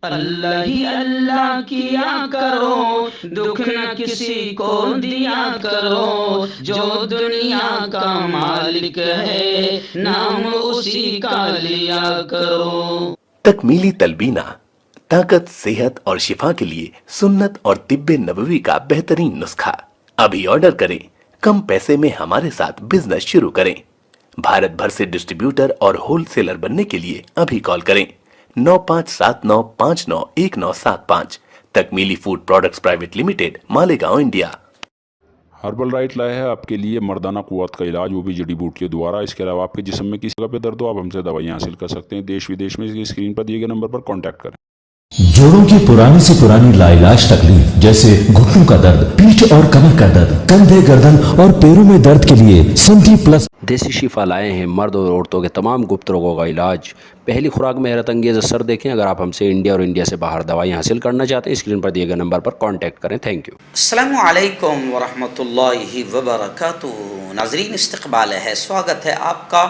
अल्लाह ही अल्लाह किया करो, दुख न किसी को दिया करो, जो दुनिया का मालिक है नाम उसी का लिया करो। तकमीली तलबीना ताकत, सेहत और शिफा के लिए सुन्नत और तिब्बे नबवी का बेहतरीन नुस्खा। अभी ऑर्डर करें, कम पैसे में हमारे साथ बिजनेस शुरू करें। भारत भर से डिस्ट्रीब्यूटर और होलसेलर बनने के लिए अभी कॉल करें 9579591975। Takmeeli food products private limited, Malegaon, India. Herbal right लाया है आपके लिए मर्दाना कुव्वत का इलाज, वो भी जड़ी बूटियों द्वारा। इसके अलावा आपके जिस्म में किसी जगह पे दर्द हो, आप हमसे दवाइयाँ हासिल कर सकते हैं। देश विदेश में इसकी स्क्रीन पर दिए गए नंबर पर कॉन्टैक्ट करें। जोड़ों की पुरानी से पुरानी लाइलाज तकलीफ जैसे घुटनों का दर्द, पीठ और कमर का दर्द, कंधे, गर्दन और पैरों में दर्द के लिए संधि प्लस देसी शिफा लाए हैं मर्द और औरतों के तमाम गुप्त रोगों का इलाज। पहली खुराक में हैरत अंगेज़ असर देखें। अगर आप हमसे इंडिया और इंडिया से बाहर दवाई हासिल करना चाहते हैं, स्क्रीन पर दिए गए नंबर पर कांटेक्ट करें। Thank you. अस्सलामु अलैकुम वरहमतुल्लाहि वबरकातुहू। नाज़रीन, इस्तक़बाल है, स्वागत है आपका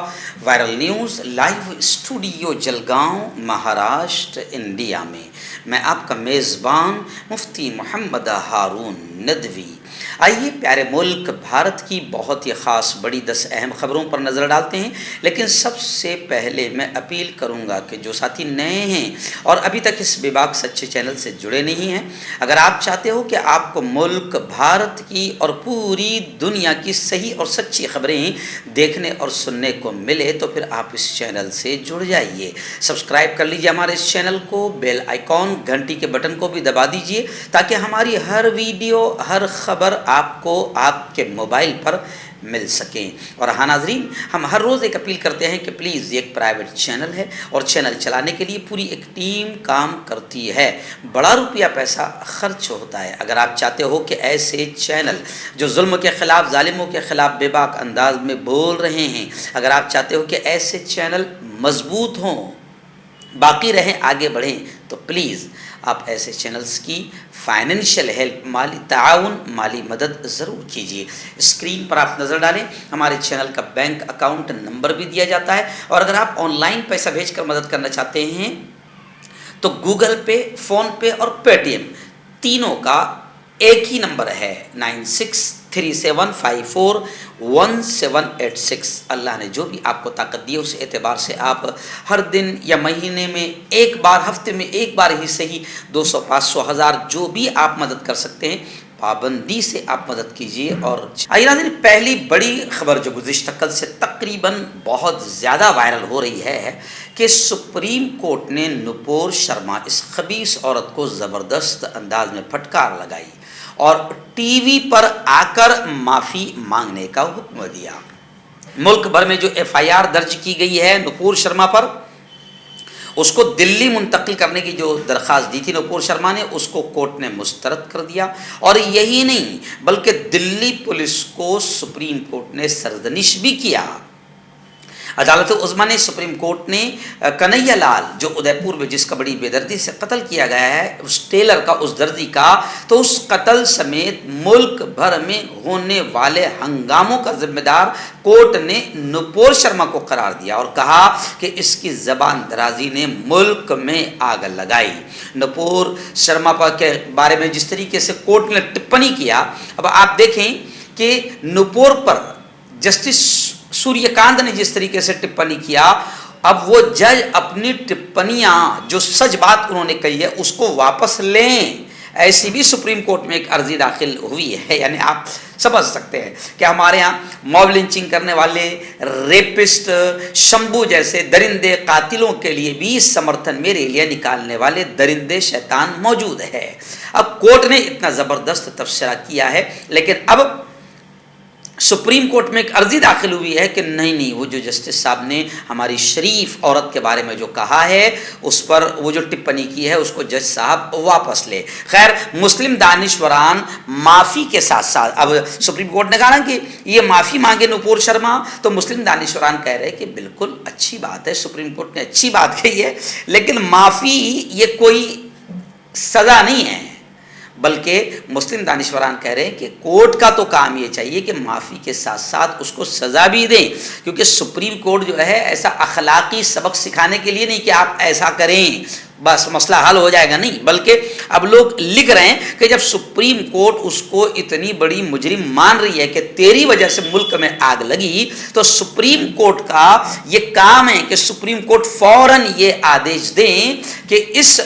viral news live studio Jalgaon, Maharashtra, India में। मैं आपका मेज़बान मुफ्ती मोहम्मद हारून नदवी। आइए प्यारे मुल्क भारत की बहुत ही ख़ास बड़ी 10 अहम ख़बरों पर नज़र डालते हैं। लेकिन सबसे पहले मैं अपील करूंगा कि जो साथी नए हैं और अभी तक इस बेबाक सच्चे चैनल से जुड़े नहीं हैं, अगर आप चाहते हो कि आपको मुल्क भारत की और पूरी दुनिया की सही और सच्ची ख़बरें देखने और सुनने को मिले, तो फिर आप इस चैनल से जुड़ जाइए। सब्सक्राइब कर लीजिए हमारे इस चैनल को, बेल आइकॉन घंटी के बटन को भी दबा दीजिए, ताकि हमारी हर वीडियो, हर ख़बर आपको आपके मोबाइल पर मिल सकें। और हाँ नाज़रीन, हम हर रोज़ एक अपील करते हैं कि प्लीज़, ये एक प्राइवेट चैनल है और चैनल चलाने के लिए पूरी एक टीम काम करती है। बड़ा रुपया पैसा खर्च होता है। अगर आप चाहते हो कि ऐसे चैनल जो जुल्म के ख़िलाफ़, जालिमों के ख़िलाफ़ बेबाक अंदाज में बोल रहे हैं, अगर आप चाहते हो कि ऐसे चैनल मज़बूत हों, बाकी रहें, आगे बढ़ें, तो प्लीज़ आप ऐसे चैनल्स की फाइनेंशियल हेल्प, माली ताउन, माली मदद ज़रूर कीजिए। स्क्रीन पर आप नज़र डालें, हमारे चैनल का बैंक अकाउंट नंबर भी दिया जाता है। और अगर आप ऑनलाइन पैसा भेजकर मदद करना चाहते हैं तो गूगल पे, फ़ोन पे और पेटीएम तीनों का एक ही नंबर है 9637541786। अल्लाह ने जो भी आपको ताकत दी है, उस एतबार से आप हर दिन या महीने में एक बार, हफ्ते में एक बार ही सही, 200, 500, 1000 जो भी आप मदद कर सकते हैं, पाबंदी से आप मदद कीजिए। और आइए नाज़रीन, पहली बड़ी खबर जो गुज़िश्ता कल से तकरीबन बहुत ज़्यादा वायरल हो रही है कि सुप्रीम कोर्ट ने नुपुर शर्मा, इस खबीस औरत को ज़बरदस्त अंदाज में फटकार लगाई और टीवी पर आकर माफ़ी मांगने का हुक्म दिया। मुल्क भर में जो FIR दर्ज की गई है नुपुर शर्मा पर, उसको दिल्ली मुंतकिल करने की जो दरख्वास्त दी थी नुपुर शर्मा ने, उसको कोर्ट ने मुस्तरद कर दिया। और यही नहीं, बल्कि दिल्ली पुलिस को सुप्रीम कोर्ट ने सरजनिश भी किया। अदालत उज़्मा ने, सुप्रीम कोर्ट ने कन्हैया लाल, जो उदयपुर में जिसका बड़ी बेदर्दी से कत्ल किया गया है, उस टेलर का, उस दर्जी का, तो उस कत्ल समेत मुल्क भर में होने वाले हंगामों का जिम्मेदार कोर्ट ने नुपुर शर्मा को करार दिया और कहा कि इसकी ज़बान दराजी ने मुल्क में आग लगाई। नुपुर शर्मा के बारे में जिस तरीके से कोर्ट ने टिप्पणी किया, अब आप देखें कि नुपुर पर जस्टिस सूर्यकांत ने जिस तरीके से टिप्पणी किया, अब वो जज अपनी टिप्पणियां, जो सच बात उन्होंने कही है, उसको वापस लें। ऐसी भी सुप्रीम कोर्ट में एक अर्जी दाखिल हुई है। यानी आप समझ सकते हैं कि हमारे यहाँ मॉब लिंचिंग करने वाले रेपिस्ट, शंभू जैसे दरिंदे कातिलों के लिए भी समर्थन मेरे लिए निकालने वाले दरिंदे शैतान मौजूद है। अब कोर्ट ने इतना ज़बरदस्त तबसरा किया है, लेकिन अब सुप्रीम कोर्ट में एक अर्जी दाखिल हुई है कि नहीं, वो जो जस्टिस साहब ने हमारी शरीफ औरत के बारे में जो कहा है, उस पर वो जो टिप्पणी की है, उसको जज साहब वापस ले। खैर, मुस्लिम दानिशवरान माफ़ी के साथ साथ, अब सुप्रीम कोर्ट ने कहा ना कि ये माफ़ी मांगे नुपुर शर्मा, तो मुस्लिम दानिशवरान कह रहे हैं कि बिल्कुल अच्छी बात है, सुप्रीम कोर्ट ने अच्छी बात कही है, लेकिन माफ़ी ये कोई सज़ा नहीं है। बल्कि मुस्लिम दानिशवरान कह रहे हैं कि कोर्ट का तो काम ये चाहिए कि माफ़ी के साथ साथ उसको सज़ा भी दें, क्योंकि सुप्रीम कोर्ट जो है ऐसा अखलाकी सबक सिखाने के लिए नहीं कि आप ऐसा करें, बस मसला हल हो जाएगा, नहीं, बल्कि अब लोग लिख रहे हैं कि जब सुप्रीम कोर्ट उसको इतनी बड़ी मुजरिम मान रही है कि तेरी वजह से मुल्क में आग लगी, तो सुप्रीम कोर्ट का ये काम है कि सुप्रीम कोर्ट फौरन ये आदेश दें कि इस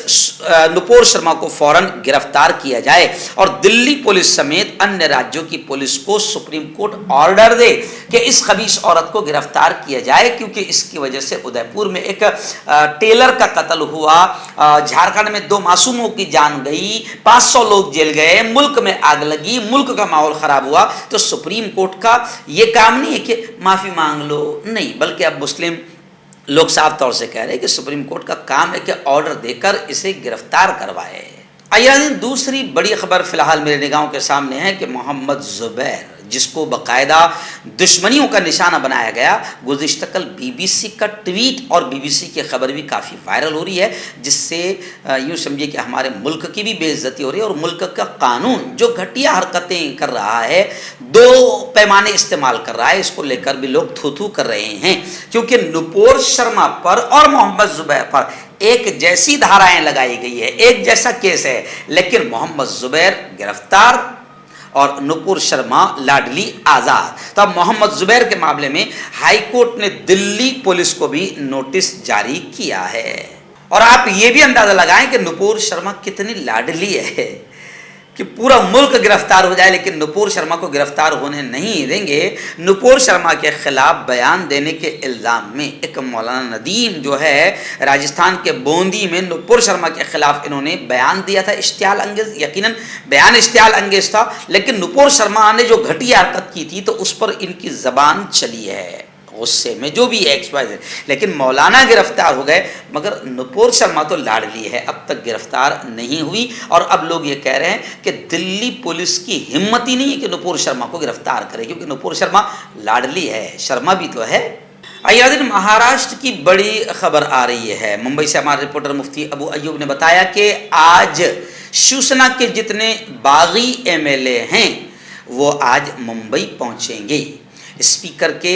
नुपुर शर्मा को फौरन गिरफ्तार किया जाए और दिल्ली पुलिस समेत अन्य राज्यों की पुलिस को सुप्रीम कोर्ट ऑर्डर दे कि इस खबीस औरत को गिरफ्तार किया जाए, क्योंकि इसकी वजह से उदयपुर में एक टेलर का कत्ल हुआ, झारखंड में 2 मासूमों की जान गई, 500 लोग जेल गए, मुल्क में आग लगी, मुल्क का माहौल खराब हुआ। तो सुप्रीम कोर्ट का यह काम नहीं है कि माफी मांग लो, नहीं, बल्कि अब मुस्लिम लोग साफ तौर से कह रहे हैं कि सुप्रीम कोर्ट का काम है कि ऑर्डर देकर इसे गिरफ्तार करवाए। आइए दूसरी बड़ी खबर फिलहाल मेरे निगाहों के सामने है कि मोहम्मद जुबैर, जिसको बाकायदा दुश्मनियों का निशाना बनाया गया, गुज़िश्ता कल BBC का ट्वीट और BBC की खबर भी काफ़ी वायरल हो रही है, जिससे यूँ समझिए कि हमारे मुल्क की भी बेइज्जती हो रही है और मुल्क का कानून जो घटिया हरकतें कर रहा है, 2 पैमाने इस्तेमाल कर रहा है, इसको लेकर भी लोग थू थू कर रहे हैं, क्योंकि नुपुर शर्मा पर और मोहम्मद जुबैर पर एक जैसी धाराएं लगाई गई है, एक जैसा केस है, लेकिन मोहम्मद जुबैर गिरफ्तार और नुपुर शर्मा लाडली आज़ाद। तो अब मोहम्मद जुबैर के मामले में हाई कोर्ट ने दिल्ली पुलिस को भी नोटिस जारी किया है। और आप ये भी अंदाज़ा लगाएं कि नुपुर शर्मा कितनी लाडली है कि पूरा मुल्क गिरफ्तार हो जाए लेकिन नुपुर शर्मा को गिरफ्तार होने नहीं देंगे। नुपुर शर्मा के खिलाफ बयान देने के इल्ज़ाम में एक मौलाना नदीम जो है राजस्थान के बूंदी में नुपुर शर्मा के खिलाफ इन्होंने बयान दिया था, इश्तियाल अंगेज, यकीनन बयान इश्तियाल अंगेज था, लेकिन नुपुर शर्मा ने जो घटिया हरकत की थी तो उस पर इनकी ज़बान चली है गुस्से में, जो भी XYZ, लेकिन मौलाना गिरफ्तार हो गए, मगर नुपुर शर्मा तो लाडली है, अब तक गिरफ्तार नहीं हुई। और अब लोग ये कह रहे हैं कि दिल्ली पुलिस की हिम्मत ही नहीं है कि नुपुर शर्मा को गिरफ्तार करे, क्योंकि नुपुर शर्मा लाडली है, शर्मा भी तो है। आइए दिन महाराष्ट्र की बड़ी खबर आ रही है। मुंबई से हमारे रिपोर्टर मुफ्ती अबू अयूब ने बताया कि आज शिवसेना के जितने बागी MLA हैं वो आज मुंबई पहुंचेंगे। स्पीकर के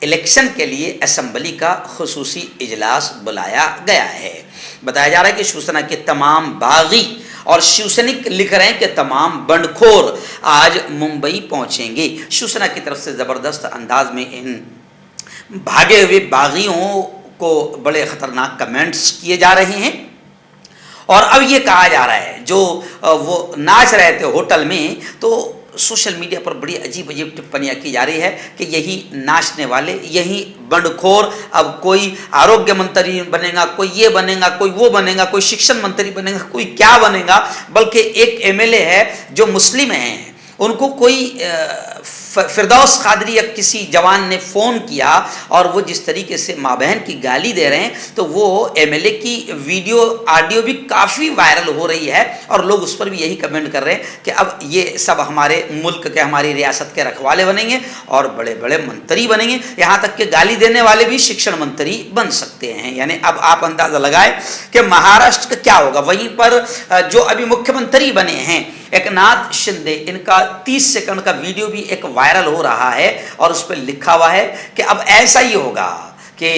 इलेक्शन के लिए असेंबली का खुसूसी इजलास बुलाया गया है। बताया जा रहा है कि शिवसेना के तमाम बागी और शिवसैनिक लिख रहे हैं कि तमाम बंडखोर आज मुंबई पहुंचेंगे। शिवसेना की तरफ से ज़बरदस्त अंदाज में इन भागे हुए बागियों को बड़े ख़तरनाक कमेंट्स किए जा रहे हैं और अब ये कहा जा रहा है जो वो नाच रहे थे होटल में, तो सोशल मीडिया पर बड़ी अजीब अजीब टिप्पणियाँ की जा रही है कि यही नाचने वाले, यही बंडखोर, अब कोई आरोग्य मंत्री बनेगा, कोई ये बनेगा, कोई वो बनेगा, कोई शिक्षण मंत्री बनेगा, कोई क्या बनेगा। बल्कि एक MLA है जो मुस्लिम हैं, उनको कोई फिरदौस कादरी या किसी जवान ने फ़ोन किया और वो जिस तरीके से माँ बहन की गाली दे रहे हैं, तो वो MLA की वीडियो ऑडियो भी काफ़ी वायरल हो रही है और लोग उस पर भी यही कमेंट कर रहे हैं कि अब ये सब हमारे मुल्क के, हमारी रियासत के रखवाले बनेंगे और बड़े बड़े मंत्री बनेंगे, यहाँ तक कि गाली देने वाले भी शिक्षण मंत्री बन सकते हैं। यानी अब आप अंदाज़ा लगाए कि महाराष्ट्र का क्या होगा। वहीं पर जो अभी मुख्यमंत्री बने हैं एकनाथ शिंदे, इनका 30 सेकंड का वीडियो भी एक वायरल हो रहा है और उस पर लिखा हुआ है कि अब ऐसा ही होगा कि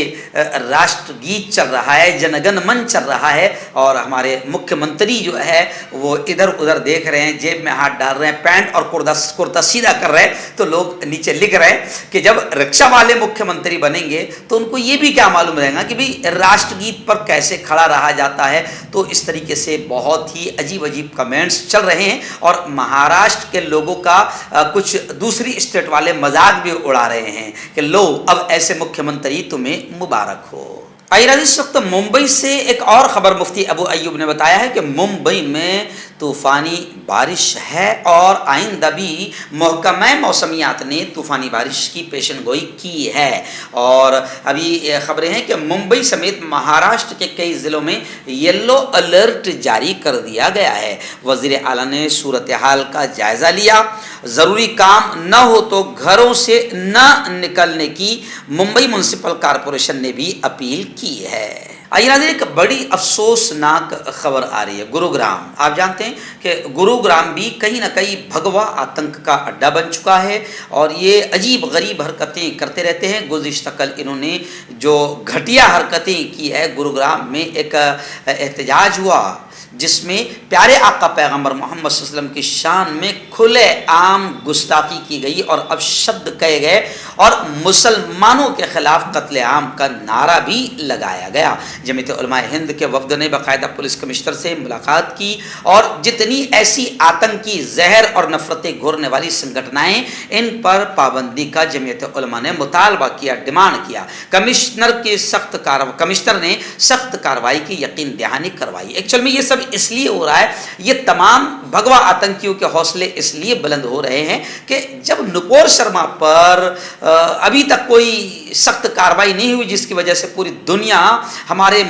राष्ट्रगीत चल रहा है, जनगण मन चल रहा है और हमारे मुख्यमंत्री जो है वो इधर उधर देख रहे हैं, जेब में हाथ डाल रहे हैं, पैंट और कुर्ता सीधा कर रहे हैं। तो लोग नीचे लिख रहे हैं कि जब रिक्शा वाले मुख्यमंत्री बनेंगे तो उनको ये भी क्या मालूम रहेगा कि भाई राष्ट्रगीत पर कैसे खड़ा रहा जाता है। तो इस तरीके से बहुत ही अजीब अजीब कमेंट्स चल रहे हैं और महाराष्ट्र के लोगों का कुछ दूसरी स्टेट वाले मजाक भी उड़ा रहे हैं कि लो अब ऐसे मुख्यमंत्री तुम्हें मुबारक हो। इस वक्त मुंबई से एक और खबर मुफ्ती अबू अयूब ने बताया है कि मुंबई में तूफ़ानी बारिश है और आइंदा भी महकमा मौसमियात ने तूफ़ानी बारिश की पेशन गोई की है। और अभी खबरें हैं कि मुंबई समेत महाराष्ट्र के कई ज़िलों में येलो अलर्ट जारी कर दिया गया है। वज़ीर आला ने सूरत हाल का जायज़ा लिया। ज़रूरी काम न हो तो घरों से न निकलने की मुंबई म्यूनसिपल कॉरपोरेशन ने भी अपील की है। आइए नाज़रीन, एक बड़ी अफसोसनाक खबर आ रही है। गुरुग्राम, आप जानते हैं कि गुरुग्राम भी कहीं ना कहीं भगवा आतंक का अड्डा बन चुका है और ये अजीब गरीब हरकतें करते रहते हैं। गुज़िश्ता कल इन्होंने जो घटिया हरकतें की है, गुरुग्राम में एक एहतजाज हुआ जिसमें प्यारे आका पैगंबर मोहम्मद सल्लल्लाहु अलैहि वसल्लम की शान में खुले आम गुस्ताखी की गई और अपशब्द कहे गए और मुसलमानों के खिलाफ कत्ले आम का नारा भी लगाया गया। जमीयत उलमा हिंद के वफद ने बाकायदा पुलिस कमिश्नर से मुलाकात की और जितनी ऐसी आतंकी जहर और नफरतें घोरने वाली संगठनाएं, इन पर पाबंदी का जमीयत उलमा ने मुतालबा किया, डिमांड किया। कमिश्नर ने सख्त कार्रवाई की यकीन दहानी करवाई। एक्चुअल में ये सब इसलिए हो रहा है, ये तमाम भगवा आतंकियों के हौसले इसलिए बुलंद हो रहे हैं कि जब नुपुर शर्मा पर अभी तक कोई सख्त कार्रवाई नहीं हुई, जिसकी वजह से पूरी दुनिया हमारे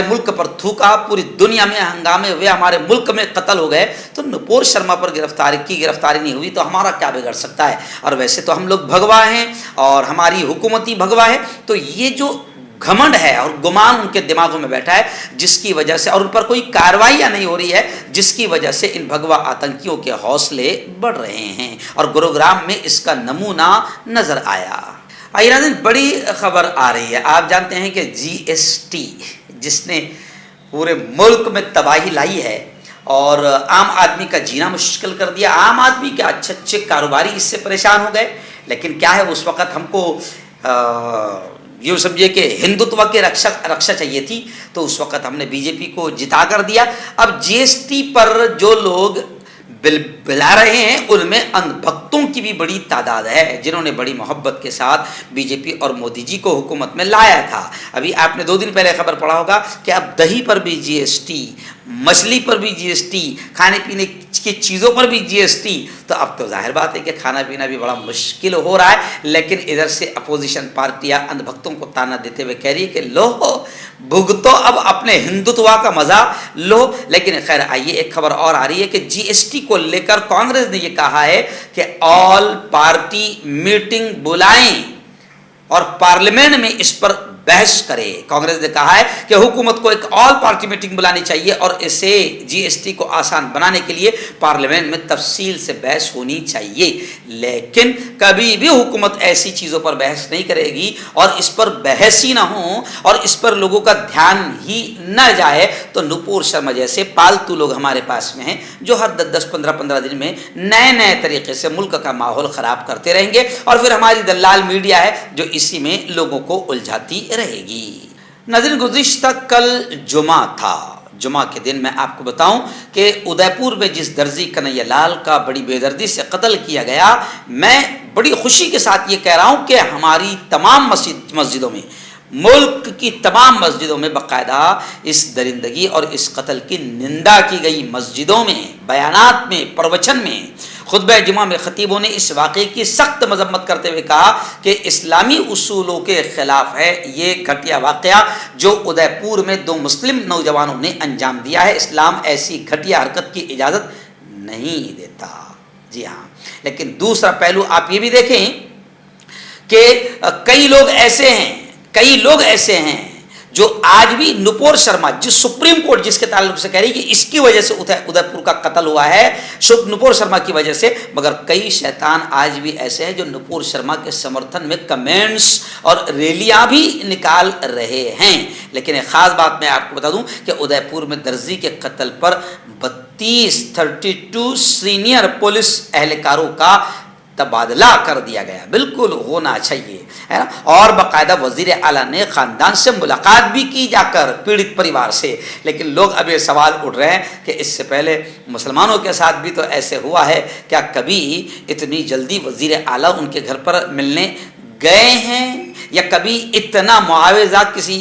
मुल्क पर थूका, पूरी दुनिया में हंगामे हुए, हमारे मुल्क में कत्ल हो गए, तो नुपुर शर्मा पर गिरफ्तारी नहीं हुई तो हमारा क्या बिगड़ सकता है। और वैसे तो हम लोग भगवा हैं और हमारी हुकूमती भगवा है, तो ये जो घमंड है और गुमान उनके दिमागों में बैठा है, जिसकी वजह से, और उन पर कोई कार्रवाइयाँ नहीं हो रही है, जिसकी वजह से इन भगवा आतंकियों के हौसले बढ़ रहे हैं और गुरुग्राम में इसका नमूना नजर आया। आइए नाज़रीन, बड़ी खबर आ रही है। आप जानते हैं कि GST जिसने पूरे मुल्क में तबाही लाई है और आम आदमी का जीना मुश्किल कर दिया। आम आदमी के अच्छे कारोबारी इससे परेशान हो गए, लेकिन क्या है, उस वक़्त हमको यूँ समझिए कि हिंदुत्व के रक्षा चाहिए थी, तो उस वक़्त हमने बीजेपी को जिता कर दिया। अब GST पर जो लोग बिला रहे हैं उनमें अंधभक्तों की भी बड़ी तादाद है, जिन्होंने बड़ी मोहब्बत के साथ बीजेपी और मोदी जी को हुकूमत में लाया था। अभी आपने 2 दिन पहले खबर पढ़ा होगा कि अब दही पर भी GST, मछली पर भी GST, खाने पीने की चीज़ों पर भी GST, तो अब तो जाहिर बात है कि खाना पीना भी बड़ा मुश्किल हो रहा है। लेकिन इधर से अपोजिशन पार्टियां अंधभक्तों को ताना देते हुए कह रही है कि लो भुगतो अब अपने हिंदुत्व का मजा लो। लेकिन खैर, आइए एक खबर और आ रही है कि GST को लेकर कांग्रेस ने यह कहा है कि ऑल पार्टी मीटिंग बुलाएं और पार्लियामेंट में इस पर बहस करे। कांग्रेस ने कहा है कि हुकूमत को एक ऑल पार्टी मीटिंग बुलानी चाहिए और इसे GST को आसान बनाने के लिए पार्लियामेंट में तफसील से बहस होनी चाहिए। लेकिन कभी भी हुकूमत ऐसी चीज़ों पर बहस नहीं करेगी और इस पर बहस ही ना हो और इस पर लोगों का ध्यान ही न जाए, तो नुपुर शर्मा जैसे पालतू लोग हमारे पास में हैं जो हर 10-15 दिन में नए तरीके से मुल्क का माहौल ख़राब करते रहेंगे और फिर हमारी दलाल मीडिया है जो इसी में लोगों को उलझाती रहेगी। नाज़रीन, गुज़िश्ता कल जुमा था। जुमा के दिन मैं आपको बताऊं कि उदयपुर में जिस दर्जी कन्हैया लाल का बड़ी बेदर्दी से कत्ल किया गया, मैं बड़ी खुशी के साथ ये कह रहा हूं कि हमारी तमाम मस्जिदों में, मुल्क की तमाम मस्जिदों में बाकायदा इस दरिंदगी और इस कत्ल की निंदा की गई। मस्जिदों में, बयानात में, प्रवचन में, खुतबा जुमा में खतीबों ने इस वाक़े की सख्त मजम्मत करते हुए कहा कि इस्लामी उसूलों के ख़िलाफ़ है ये घटिया वाक़या जो उदयपुर में 2 मुस्लिम नौजवानों ने अंजाम दिया है। इस्लाम ऐसी घटिया हरकत की इजाज़त नहीं देता। जी हाँ, लेकिन दूसरा पहलू आप ये भी देखें कि कई लोग ऐसे हैं जो आज भी नुपुर शर्मा, जिस सुप्रीम कोर्ट जिसके ताल्लुक से कह रही कि इसकी वजह से उदयपुर का कत्ल हुआ है, नुपुर शर्मा की वजह से, मगर कई शैतान आज भी ऐसे हैं जो नुपुर शर्मा के समर्थन में कमेंट्स और रैलियां भी निकाल रहे हैं। लेकिन एक ख़ास बात मैं आपको बता दूं कि उदयपुर में दर्जी के कत्ल पर 32 सीनियर पुलिस एहलकारों का तबादला कर दिया गया। बिल्कुल होना चाहिए, है ना। और बाकायदा वज़ीर आला ने ख़ानदान से मुलाकात भी की जाकर, पीड़ित परिवार से। लेकिन लोग अब ये सवाल उठ रहे हैं कि इससे पहले मुसलमानों के साथ भी तो ऐसे हुआ है, क्या कभी इतनी जल्दी वज़ीर आला उनके घर पर मिलने गए हैं या कभी इतना मुआवजा किसी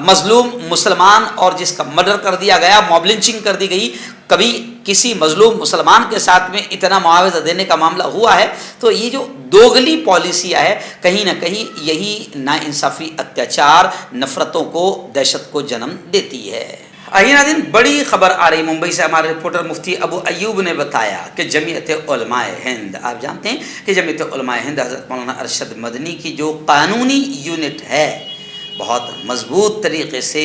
मजलूम मुसलमान और जिसका मर्डर कर दिया गया, मॉब लिंचिंग कर दी गई, कभी किसी मजलूम मुसलमान के साथ में इतना मुआवजा देने का मामला हुआ है? तो ये जो दोगली पॉलिसियाँ है, कहीं ना कहीं यही नाइंसाफ़ी, अत्याचार, नफ़रतों को, दहशत को जन्म देती है। आइए नाज़रीन, बड़ी खबर आ रही मुंबई से। हमारे रिपोर्टर मुफ्ती अबू अयूब ने बताया कि जमीयत उलमाए हिंद, आप जानते हैं कि जमीयत उलमाए हिंद हज़रत मौलाना अरशद मदनी की जो कानूनी यूनिट है, बहुत मजबूत तरीके से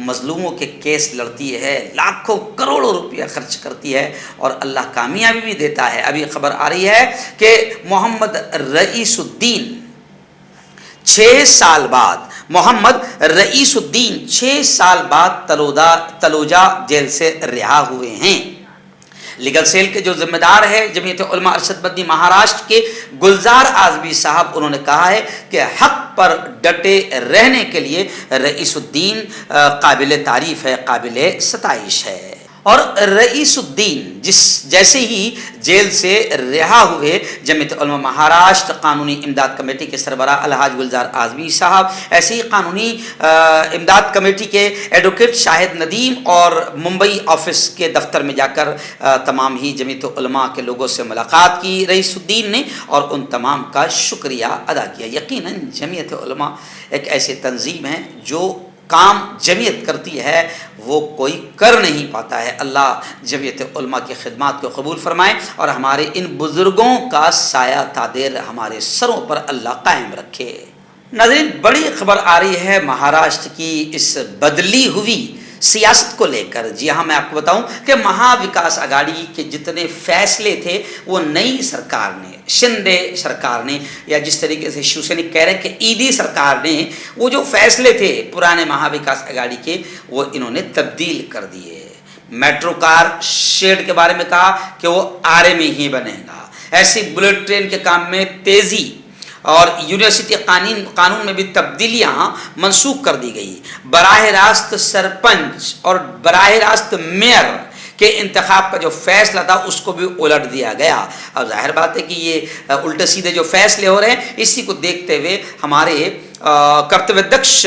मजलूमों के केस लड़ती है, लाखों करोड़ों रुपया खर्च करती है और अल्लाह कामयाबी भी देता है। अभी खबर आ रही है कि मोहम्मद रईसुद्दीन 6 साल बाद मोहम्मद रईसुद्दीन 6 साल बाद तलोजा जेल से रिहा हुए हैं। लीगल सेल के जो जिम्मेदार है जमीयत उलमा अरशद मदनी महाराष्ट्र के गुलजार आजमी साहब, उन्होंने कहा है कि हक पर डटे रहने के लिए रईसुद्दीन काबिल तारीफ है, काबिल सताइश है। और रईसुद्दीन जैसे ही जेल से रिहा हुए, जमीयत उलमा महाराष्ट्र कानूनी इमदाद कमेटी के सरबराह अलहाज गुलजार आजमी साहब, ऐसे ही कानूनी इमदाद कमेटी के एडवोकेट शाहिद नदीम और मुंबई ऑफिस के दफ्तर में जाकर तमाम ही जमीयत उलमा के लोगों से मुलाकात की रईसुद्दीन ने और उन तमाम का शुक्रिया अदा किया। यकीनन जमीयत उलमा एक ऐसी तंजीम है जो काम जमीयत करती है वो कोई कर नहीं पाता है। अल्लाह जमीयत उलमा की खिदमत को कबूल फरमाए और हमारे इन बुज़ुर्गों का साया तादेर हमारे सरों पर अल्लाह कायम रखे। नाज़रीन, बड़ी खबर आ रही है महाराष्ट्र की इस बदली हुई सियासत को लेकर। जी हाँ, मैं आपको बताऊं कि महाविकास आघाड़ी के जितने फैसले थे वो नई सरकार ने, शिंदे सरकार ने, या जिस तरीके से शिवसैनिक कह रहे हैं कि ईडी सरकार ने, वो जो फैसले थे पुराने महाविकास आघाड़ी के वो इन्होंने तब्दील कर दिए। मेट्रो कार शेड के बारे में कहा कि वो आरे में ही बनेगा। ऐसी बुलेट ट्रेन के काम में तेजी और यूनिवर्सिटी कानून में भी तब्दीलियां मनसूख कर दी गई। बराह रास्त सरपंच और बराह रास्त मेयर के इंतखाब का जो फैसला था उसको भी उलट दिया गया। अब जाहिर बात है कि ये उल्टे सीधे जो फैसले हो रहे हैं, इसी को देखते हुए हमारे कर्तव्यदक्ष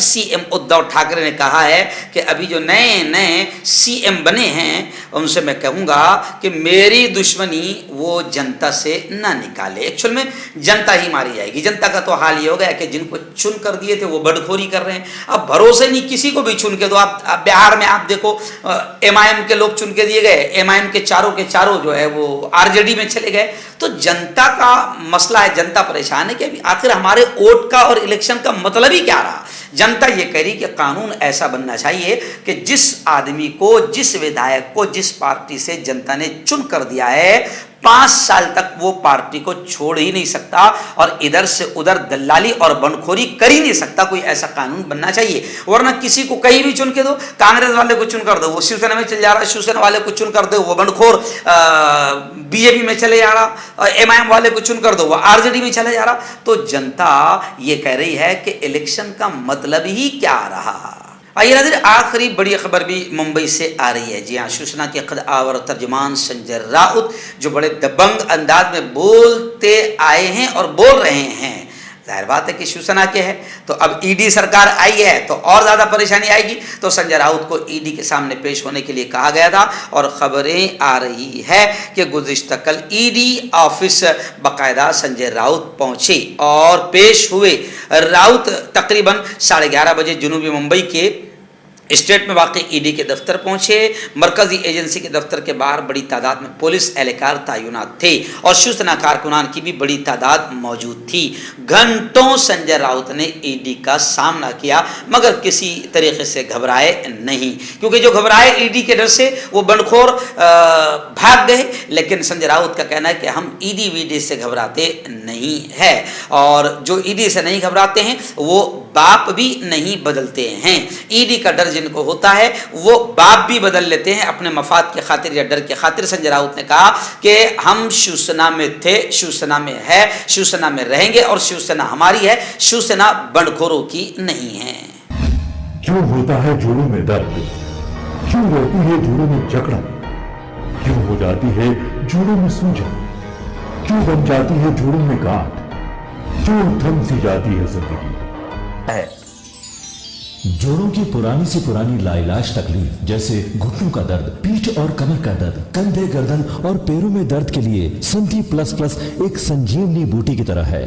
सीएम उद्धव ठाकरे ने कहा है कि अभी जो नए सीएम बने हैं उनसे मैं कहूँगा कि मेरी दुश्मनी वो जनता से ना निकाले। एक्चुअल में जनता ही मारी जाएगी। जनता का तो हाल ये हो गया कि जिनको चुन कर दिए थे वो बड़खोरी कर रहे हैं। अब भरोसे नहीं किसी को भी चुन के दो। आप बिहार में आप देखो एमआईएम के लोग चुन के दिए गए, एमआईएम के चारों जो है वो आरजेडी में चले गए। तो जनता का मसला है, जनता परेशान है कि अभी आखिर हमारे वोट का और इलेक्शन का मतलब ही क्या रहा। जनता ये कह रही कि कानून ऐसा बनना चाहिए कि जिस आदमी को, जिस विधायक को, जिस पार्टी से जनता ने चुन कर दिया है 5 साल तक वो पार्टी को छोड़ ही नहीं सकता और इधर से उधर दलाली और बंडखोरी कर ही नहीं सकता। कोई ऐसा कानून बनना चाहिए, वरना किसी को कहीं भी चुन के दो। कांग्रेस वाले को चुन कर दो, वो शिवसेना में चले जा रहा है, शिवसेना वाले को चुन कर दो, वो बंडखोर बीजेपी में चले जा रहा, एमआईएम वाले को चुन कर दो, वो आरजेडी में चले जा रहा। तो जनता ये कह रही है कि इलेक्शन का मतलब ही क्या रहा। आइए नाज़रीन, आखिरी बड़ी खबर भी मुंबई से आ रही है। जी हाँ, शिवसेना के ख़ुद तर्जुमान संजय राउत जो बड़े दबंग अंदाज में बोलते आए हैं और बोल रहे हैं। जाहिर बात है कि शिवसेना के है, तो अब ईडी सरकार आई है तो और ज़्यादा परेशानी आएगी। तो संजय राउत को ईडी के सामने पेश होने के लिए कहा गया था और ख़बरें आ रही है कि गुज़िश्ता कल ईडी ऑफिस बाकायदा संजय राउत पहुँचे और पेश हुए। राउत तकरीबन 11:30 बजे जनूबी मुंबई के स्टेट में वाक़ई ईडी के दफ्तर पहुंचे। मरकजी एजेंसी के दफ्तर के बाहर बड़ी तादाद में पुलिस एहलकार तैनात थे और शिवसेना कारकुनान की भी बड़ी तादाद मौजूद थी। घंटों संजय राउत ने ईडी का सामना किया मगर किसी तरीके से घबराए नहीं, क्योंकि जो घबराए ईडी के डर से वो बंडखोर भाग गए। लेकिन संजय राउत का कहना है कि हम ईडी वीडी से घबराते नहीं है और जो ईडी से नहीं घबराते हैं वो बाप भी नहीं बदलते हैं। ईडी का डर जिनको होता है वो बाप भी बदल लेते हैं अपने मफाद के खातिर या डर के खातिर। संजय राउत ने कहा कि हम शिवसेना में थे, शिवसेना में है, शिवसेना में रहेंगे और शिवसेना हमारी है, शिवसेना बंडखोरों की नहीं है। क्यों होता है जोड़ों में दर्द, क्यों रहती है जोड़ों में जकड़न, क्यों हो जाती है जोड़ों में सूजन, क्यों बन जाती है जोड़ों में गांठ, क्यों थम सी जाती है जिंदगी। जोड़ों की पुरानी से पुरानी लाइलाज तकलीफ जैसे घुटनों का दर्द, पीठ और कमर का दर्द, कंधे, गर्दन और पैरों में दर्द के लिए संधि प्लस प्लस एक संजीवनी बूटी की तरह है,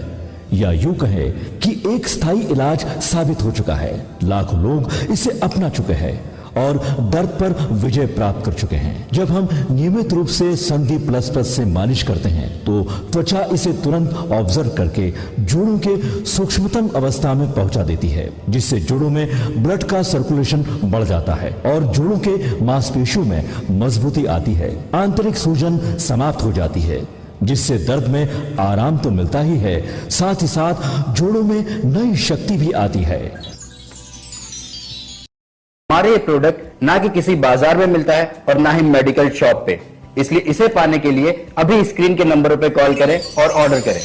या यूं कहे कि एक स्थायी इलाज साबित हो चुका है। लाखों लोग इसे अपना चुके हैं और दर्द पर विजय प्राप्त कर चुके हैं। जब हम नियमित रूप से संधि प्लस प्लस से मालिश करते हैं तो त्वचा इसे तुरंत ऑब्जर्व करके जोड़ों के सूक्ष्मतम अवस्था में पहुंचा देती है, जिससे जोड़ों में ब्लड का सर्कुलेशन बढ़ जाता है और जोड़ों के मांसपेशियों में मजबूती आती है। आंतरिक सूजन समाप्त हो जाती है, जिससे दर्द में आराम तो मिलता ही है, साथ ही साथ जोड़ों में नई शक्ति भी आती है। हमारे ये प्रोडक्ट ना कि किसी बाजार में मिलता है और ना ही मेडिकल शॉप पे, इसलिए इसे पाने के लिए अभी स्क्रीन के नंबरों पे कॉल करें और ऑर्डर करें।